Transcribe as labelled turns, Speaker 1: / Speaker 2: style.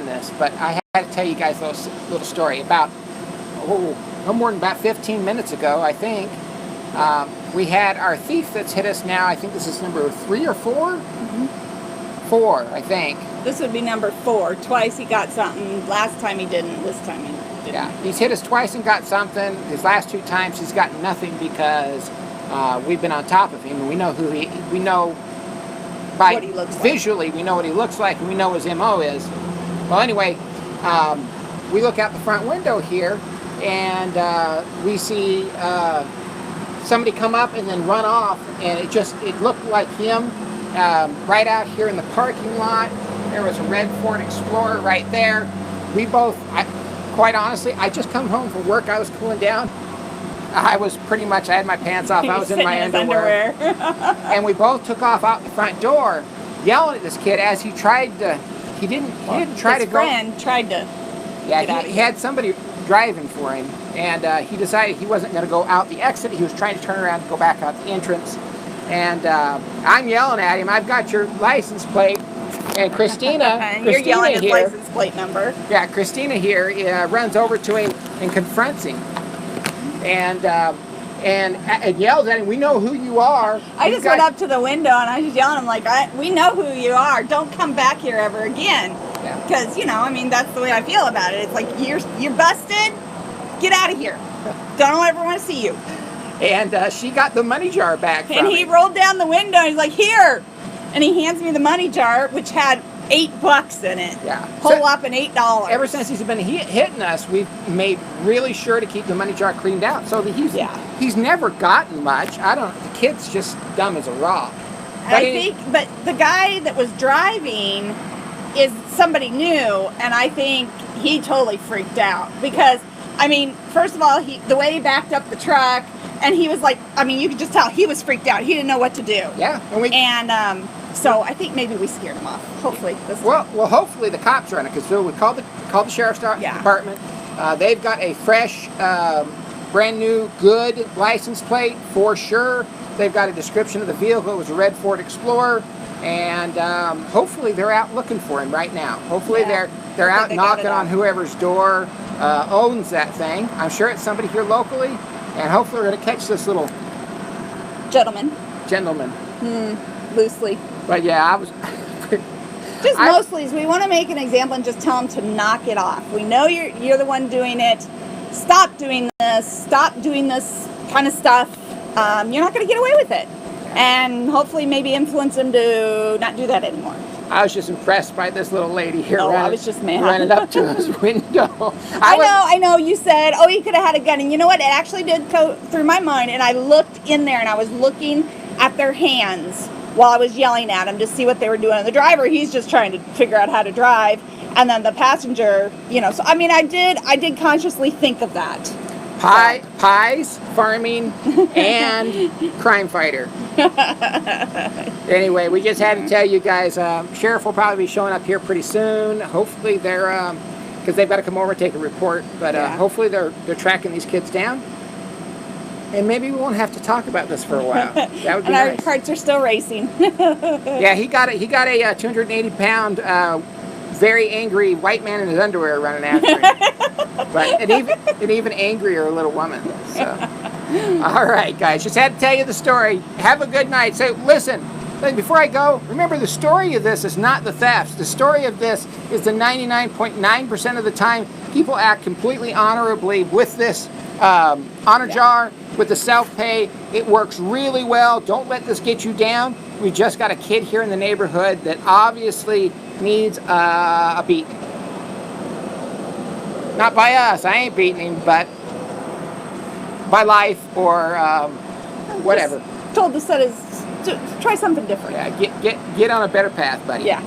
Speaker 1: this, but I had to tell you guys a little story about, no more than about 15 minutes ago, I think. We had our thief that's hit us now. I think this is number 3 or 4?
Speaker 2: Mm-hmm.
Speaker 1: 4, I think.
Speaker 2: This would be number 4. Twice he got something. Last time he didn't. This time he didn't.
Speaker 1: Yeah, he's hit us twice and got something. His last 2 times he's gotten nothing because we've been on top of him, and we know we know by
Speaker 2: what he looks
Speaker 1: visually, we know what he looks like, and we know his MO is. Well, anyway, we look out the front window here, and we see somebody come up and then run off, and it looked like him right out here in the parking lot. There was a red Ford Explorer right there. We both, quite honestly, I just come home from work. I was cooling down. I was pretty much, I had my pants off. I was in my underwear. And we both took off out the front door, yelling at this kid as he tried to, he didn't try to go.
Speaker 2: His friend tried to
Speaker 1: he had somebody driving for him, and he decided he wasn't going to go out the exit. He was trying to turn around and go back out the entrance. And I'm yelling at him, I've got your license plate. And Christina,
Speaker 2: you're yelling his
Speaker 1: here,
Speaker 2: license plate number.
Speaker 1: Yeah, Christina here runs over to him and confronts him, and yells at him. We know who you are.
Speaker 2: I just went up to the window and I was just yelling. I'm like, we know who you are. Don't come back here ever again. Because I mean, that's the way I feel about it. It's like you're busted. Get out of here. Don't ever want to see you.
Speaker 1: And she got the money jar back from
Speaker 2: him. He rolled down the window and he's like, here. And he hands me the money jar, which had $8 in it.
Speaker 1: Yeah.
Speaker 2: Whole whopping $8.
Speaker 1: Ever since he's been hitting us, we've made really sure to keep the money jar cleaned out. So he's never gotten much. The kid's just dumb as a rock.
Speaker 2: But the guy that was driving is somebody new, and I think he totally freaked out because, I mean, first of all, the way he backed up the truck, and he was like, I mean, you could just tell he was freaked out. He didn't know what to do.
Speaker 1: Yeah.
Speaker 2: So I think maybe we scared him off. Hopefully.
Speaker 1: Well, hopefully the cops are on it, because we called the sheriff's department. They've got a fresh, brand new, good license plate for sure. They've got a description of the vehicle. It was a red Ford Explorer, and hopefully they're out looking for him right now. Hopefully they're out knocking on whoever's door owns that thing. I'm sure it's somebody here locally, and hopefully we're going to catch this little
Speaker 2: gentleman. Loosely.
Speaker 1: But yeah, I was
Speaker 2: just mostly. We want to make an example and just tell him to knock it off. We know you're the one doing it. Stop doing this. Stop doing this kind of stuff. You're not going to get away with it. And hopefully maybe influence him to not do that anymore.
Speaker 1: I was just impressed by this little lady here.
Speaker 2: I was just mad.
Speaker 1: Running up to his window.
Speaker 2: I know. You said, he could have had a gun. And you know what? It actually did go through my mind. And I looked in there and I was looking at their hands while I was yelling at them to see what they were doing. And the driver, he's just trying to figure out how to drive. And then the passenger, so I mean, I did consciously think of that.
Speaker 1: Pies, farming, and crime fighter. Anyway, we just had to tell you guys, sheriff will probably be showing up here pretty soon. Hopefully they're, because they've got to come over and take a report, but hopefully they're tracking these kids down. And maybe we won't have to talk about this for a while. That would be nice.
Speaker 2: Our hearts are still racing.
Speaker 1: Yeah, he got a 280-pound, very angry white man in his underwear running after him. But an even angrier little woman. So, all right, guys, just had to tell you the story. Have a good night. So listen, before I go, remember the story of this is not the thefts. The story of this is the 99.9% of the time people act completely honorably with this honor jar, with the self-pay. It works really well. Don't let this get you down. We just got a kid here in the neighborhood that obviously needs a beat. Not by us. I ain't beating him, but by life or whatever.
Speaker 2: Just told to try something different.
Speaker 1: Yeah, get on a better path, buddy.
Speaker 2: Yeah.